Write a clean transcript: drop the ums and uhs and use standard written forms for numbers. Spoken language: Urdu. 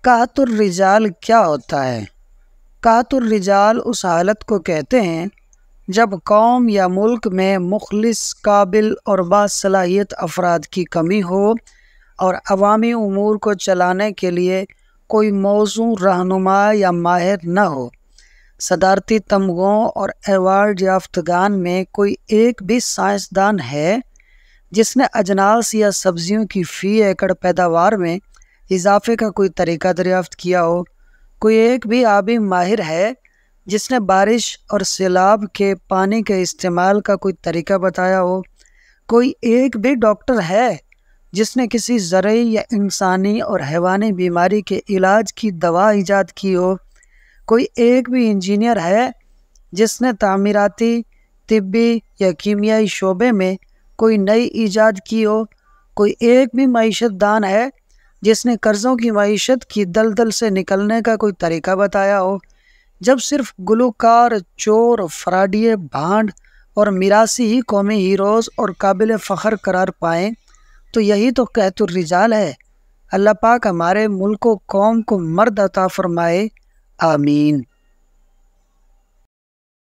قحط الرجال کیا ہوتا ہے؟ قحط الرجال اس حالت کو کہتے ہیں جب قوم یا ملک میں مخلص، قابل اور باصلاحیت افراد کی کمی ہو اور عوامی امور کو چلانے کے لیے کوئی موزوں رہنما یا ماہر نہ ہو۔ صدارتی تمغوں اور ایوارڈ یافتگان میں کوئی ایک بھی سائنسدان ہے جس نے اجناس یا سبزیوں کی فی ایکڑ پیداوار میں اضافے کا کوئی طریقہ دریافت کیا ہو؟ کوئی ایک بھی آبی ماہر ہے جس نے بارش اور سیلاب کے پانی کے استعمال کا کوئی طریقہ بتایا ہو؟ کوئی ایک بھی ڈاکٹر ہے جس نے کسی زرعی یا انسانی اور حیوانی بیماری کے علاج کی دوا ایجاد کی ہو؟ کوئی ایک بھی انجینئر ہے جس نے تعمیراتی، طبی یا کیمیائی شعبے میں کوئی نئی ایجاد کی ہو؟ کوئی ایک بھی معیشت دان ہے جس نے قرضوں کی معیشت کی دلدل سے نکلنے کا کوئی طریقہ بتایا ہو؟ جب صرف گلوکار، چور، فراڈیے بھانڈ اور میراثی ہی قومی ہیروز اور قابل فخر قرار پائیں تو یہی تو قحط الرجال ہے۔ اللہ پاک ہمارے ملک و قوم کو مرد عطا فرمائے، آمین۔